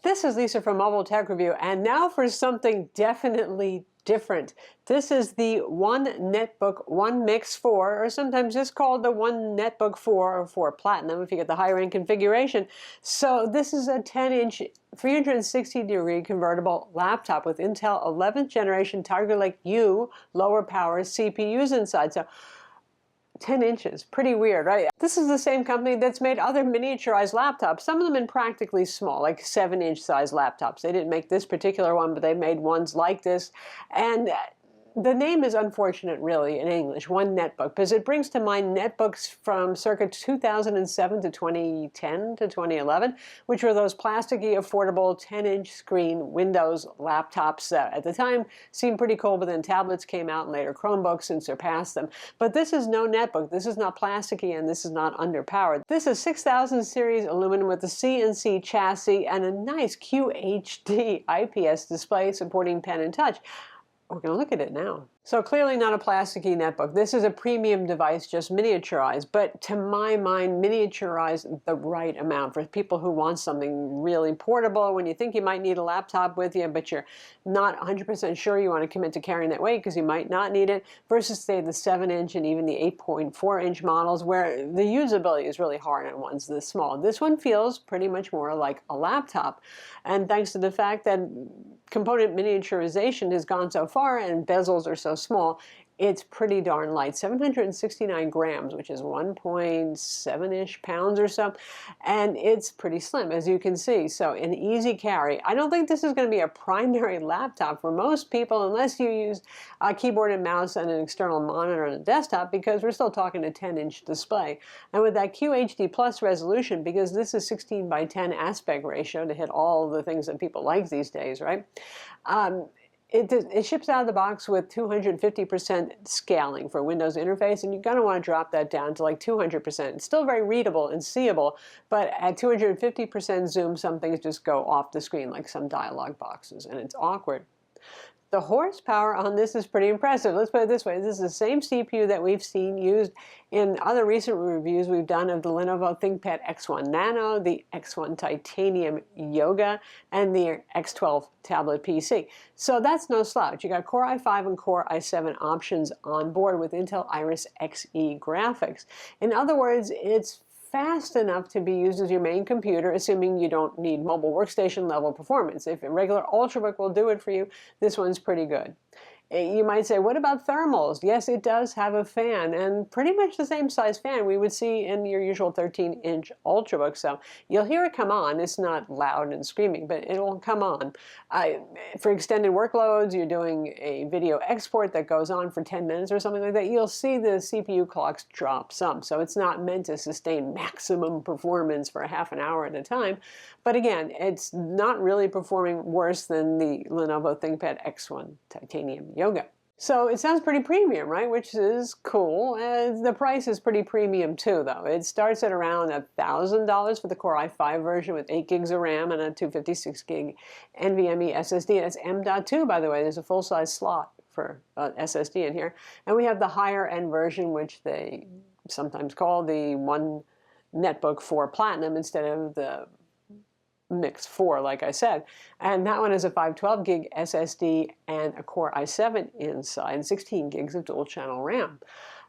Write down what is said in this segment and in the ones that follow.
This is Lisa from Mobile Tech Review, and now for something definitely different. This is the One-Netbook One Mix 4, or sometimes just called the One-Netbook 4 or 4 Platinum if you get the higher end configuration. So this is a 10-inch 360-degree convertible laptop with Intel 11th generation Tiger Lake U lower power CPUs inside. So 10 inches, pretty weird, right? This is the same company that's made other miniaturized laptops, some of them in practically small, like 7-inch size laptops. They didn't make this particular one, but they made ones like this. And the name is unfortunate, really, in English, One-Netbook, because it brings to mind netbooks from circa 2007 to 2010 to 2011, which were those plasticky, affordable 10-inch screen Windows laptops that at the time seemed pretty cool, but then tablets came out and later Chromebooks and surpassed them. But this is no netbook. This is not plasticky, and this is not underpowered. This is 6000 series aluminum with a CNC chassis and a nice QHD IPS display supporting pen and touch. We're going to look at it now. So clearly not a plasticky netbook. This is a premium device, just miniaturized, but to my mind, miniaturized the right amount for people who want something really portable when you think you might need a laptop with you, but you're not 100% sure you want to commit to carrying that weight because you might not need it, versus say the 7-inch and even the 8.4-inch models where the usability is really hard on ones this small. This one feels pretty much more like a laptop. And thanks to the fact that component miniaturization has gone so far and bezels are so small, it's pretty darn light. 769 grams, which is 1.7-ish pounds or so. And it's pretty slim, as you can see. So an easy carry. I don't think this is going to be a primary laptop for most people unless you use a keyboard and mouse and an external monitor on a desktop, because we're still talking a 10-inch display. And with that QHD plus resolution, because this is 16:10 aspect ratio to hit all the things that people like these days, right? It ships out of the box with 250% scaling for Windows interface, and you're going to want to drop that down to like 200%. It's still very readable and seeable, but at 250% zoom, some things just go off the screen, like some dialog boxes, and it's awkward. The horsepower on this is pretty impressive. Let's put it this way. This is the same CPU that we've seen used in other recent reviews we've done of the Lenovo ThinkPad X1 Nano, the X1 Titanium Yoga, and the X12 tablet PC. So that's no slouch. You got Core i5 and Core i7 options on board with Intel Iris Xe graphics. In other words, it's fast enough to be used as your main computer, assuming you don't need mobile workstation level performance. If a regular Ultrabook will do it for you, this one's pretty good. You might say, what about thermals? Yes, it does have a fan, and pretty much the same size fan we would see in your usual 13-inch Ultrabook. So you'll hear it come on. It's not loud and screaming, but it'll come on. For extended workloads, you're doing a video export that goes on for 10 minutes or something like that, you'll see the CPU clocks drop some. So it's not meant to sustain maximum performance for half an hour at a time. But again, it's not really performing worse than the Lenovo ThinkPad X1 Titanium Yoga. So it sounds pretty premium, right? Which is cool. The price is pretty premium too, though. It starts at around $1,000 for the Core i5 version with 8 gigs of RAM and a 256 gig NVMe SSD. That's M.2, by the way. There's a full-size slot for SSD in here. And we have the higher-end version, which they sometimes call the One-Netbook 4 Platinum instead of the Mix 4, like I said. And that one is a 512 gig SSD and a Core i7 inside, and 16 gigs of dual channel RAM.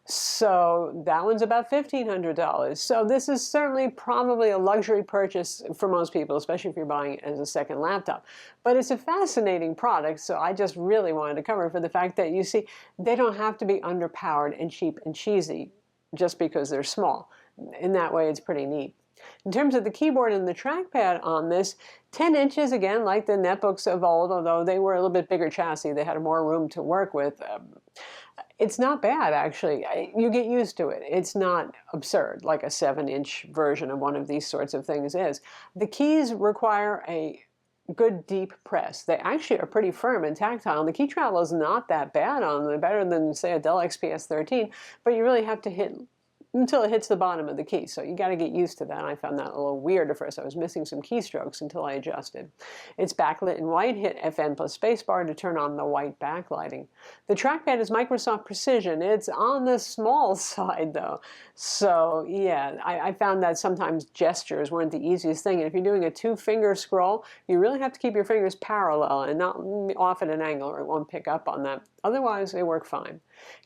So that one's about $1,500. So this is certainly probably a luxury purchase for most people, especially if you're buying it as a second laptop. But it's a fascinating product, so I just really wanted to cover it for the fact that, you see, they don't have to be underpowered and cheap and cheesy just because they're small. In that way, it's pretty neat. In terms of the keyboard and the trackpad on this, 10 inches, again, like the netbooks of old, although they were a little bit bigger chassis, they had more room to work with. It's not bad, actually. You get used to it. It's not absurd like a 7-inch version of one of these sorts of things is. The keys require a good deep press. They actually are pretty firm and tactile, and the key travel is not that bad on them, better than, say, a Dell XPS 13, but you really have to hit until it hits the bottom of the key. So you got to get used to that. I found that a little weird at first. I was missing some keystrokes until I adjusted. It's backlit in white. Hit FN plus spacebar to turn on the white backlighting. The trackpad is Microsoft Precision. It's on the small side though. So yeah, I found that sometimes gestures weren't the easiest thing. And if you're doing a 2-finger scroll, you really have to keep your fingers parallel and not off at an angle or it won't pick up on that. Otherwise, they work fine.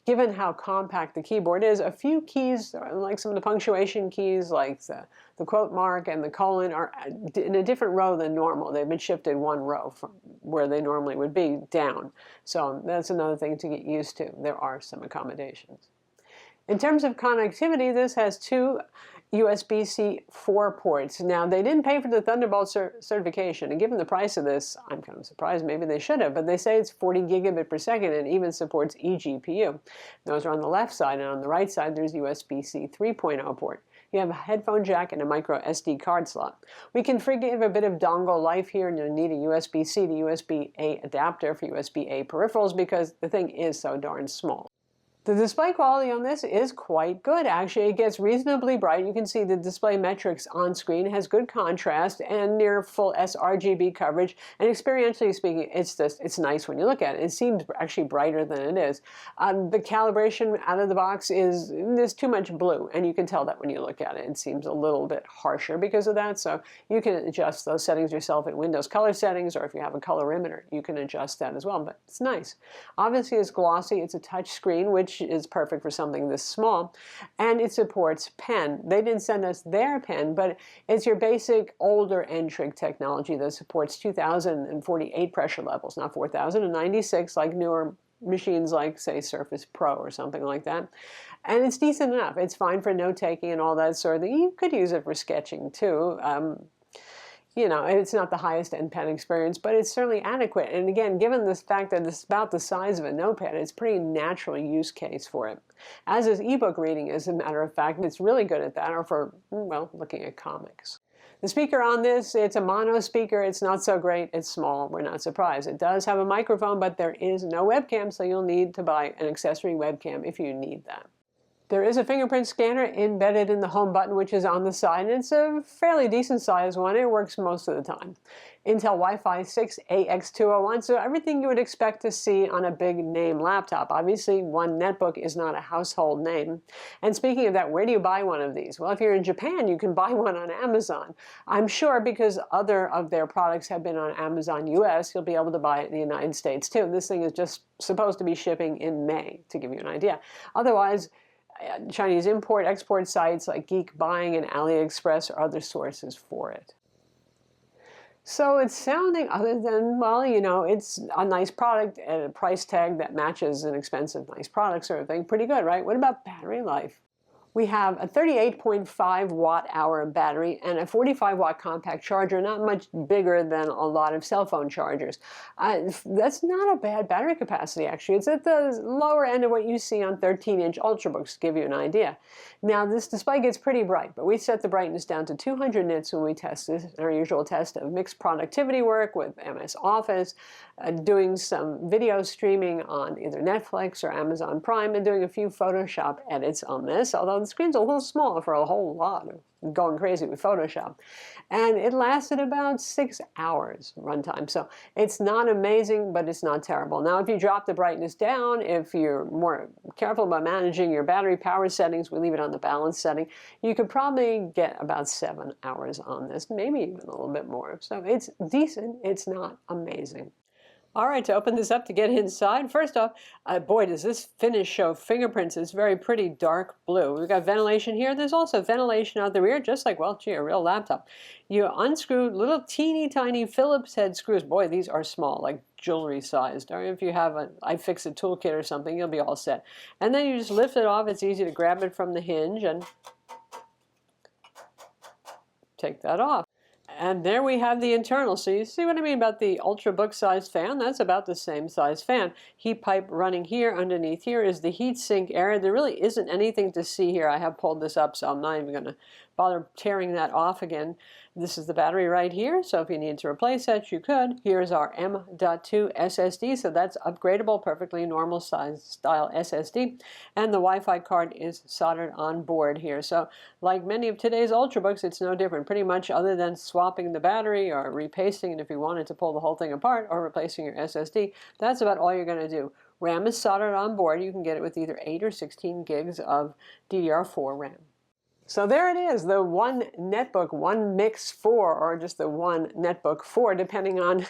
Given how compact the keyboard is, a few keys, like some of the punctuation keys, like the quote mark and the colon, are in a different row than normal. They've been shifted one row from where they normally would be down. So that's another thing to get used to. There are some accommodations. In terms of connectivity, this has 2 USB-C 4 ports. Now, they didn't pay for the Thunderbolt certification, and given the price of this, I'm kind of surprised. Maybe they should have, but they say it's 40 gigabit per second and even supports eGPU. Those are on the left side, and on the right side, there's USB-C 3.0 port. You have a headphone jack and a micro SD card slot. We can forgive a bit of dongle life here, and you'll need a USB-C to USB-A adapter for USB-A peripherals because the thing is so darn small. The display quality on this is quite good. Actually, it gets reasonably bright. You can see the display metrics on screen, has good contrast and near full sRGB coverage. And experientially speaking, it's nice when you look at it. It seems actually brighter than it is. The calibration out of the box there's too much blue, and you can tell that when you look at it. It seems a little bit harsher because of that. So you can adjust those settings yourself in Windows color settings, or if you have a colorimeter, you can adjust that as well. But it's nice. Obviously, it's glossy. It's a touch screen, which is perfect for something this small, and it supports pen. They didn't send us their pen, but it's your basic older n-trig technology that supports 2048 pressure levels, not 4096 like newer machines like, say, Surface Pro or something like that. And it's decent enough. It's fine for note-taking and all that sort of thing. You could use it for sketching too. You know, it's not the highest end pen experience, but it's certainly adequate. And again, given the fact that it's about the size of a notepad, it's a pretty natural use case for it. As is ebook reading, as a matter of fact. It's really good at that, or for, well, looking at comics. The speaker on this, it's a mono speaker. It's not so great. It's small. We're not surprised. It does have a microphone, but there is no webcam, so you'll need to buy an accessory webcam if you need that. There is a fingerprint scanner embedded in the home button, which is on the side, and it's a fairly decent sized one. It works most of the time. Intel Wi-Fi 6 AX201, so everything you would expect to see on a big name laptop. Obviously, One-Netbook is not a household name. And speaking of that, where do you buy one of these? Well, if you're in Japan, you can buy one on Amazon. I'm sure because other of their products have been on Amazon US, you'll be able to buy it in the United States too. This thing is just supposed to be shipping in May, to give you an idea. Otherwise, Chinese import-export sites like Geek Buying and AliExpress are other sources for it. So it's sounding, other than, well, you know, it's a nice product at a price tag that matches an expensive, nice product sort of thing. Pretty good, right? What about battery life? We have a 38.5 watt-hour battery and a 45 watt compact charger, not much bigger than a lot of cell phone chargers. That's not a bad battery capacity, actually. It's at the lower end of what you see on 13-inch Ultrabooks, to give you an idea. Now, this display gets pretty bright, but we set the brightness down to 200 nits when we test this, our usual test of mixed productivity work with MS Office, doing some video streaming on either Netflix or Amazon Prime, and doing a few Photoshop edits on this, although the screen's a little small for a whole lot of going crazy with Photoshop. And it lasted about 6 hours runtime. So it's not amazing, but it's not terrible. Now, if you drop the brightness down, if you're more careful about managing your battery power settings, we leave it on the balance setting, you could probably get about 7 hours on this, maybe even a little bit more. So it's decent. It's not amazing. All right, to open this up to get inside, first off, boy, does this finish show fingerprints. It's very pretty dark blue. We've got ventilation here. There's also ventilation out the rear, just like, well, gee, a real laptop. You unscrew little teeny tiny Phillips head screws. Boy, these are small, like jewelry sized. Or if you have a iFixit toolkit or something, you'll be all set. And then you just lift it off. It's easy to grab it from the hinge and take that off. And there we have the internal. So you see what I mean about the Ultrabook sized fan? That's about the same size fan. Heat pipe running here. Underneath here is the heat sink area. There really isn't anything to see here. I have pulled this up, so I'm not even going to bother tearing that off again. This is the battery right here, so if you need to replace that, you could. Here's our M.2 SSD, so that's upgradable, perfectly normal size style SSD. And the Wi-Fi card is soldered on board here. So like many of today's Ultrabooks, it's no different. Pretty much other than swapping the battery or repasting it if you wanted to pull the whole thing apart, or replacing your SSD, that's about all you're going to do. RAM is soldered on board. You can get it with either 8 or 16 gigs of DDR4 RAM. So there it is, the One-Netbook, One Mix 4, or just the One-Netbook 4, depending on,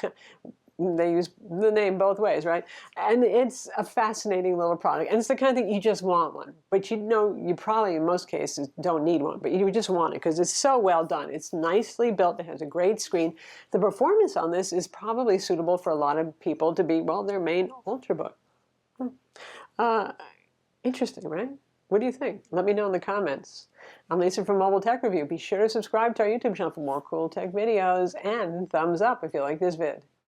they use the name both ways, right? And it's a fascinating little product. And it's the kind of thing you just want one. But you know, you probably, in most cases, don't need one. But you just want it because it's so well done. It's nicely built. It has a great screen. The performance on this is probably suitable for a lot of people to be, well, their main Ultrabook. Interesting, right? What do you think? Let me know in the comments. I'm Lisa from Mobile Tech Review. Be sure to subscribe to our YouTube channel for more cool tech videos, and thumbs up if you like this vid.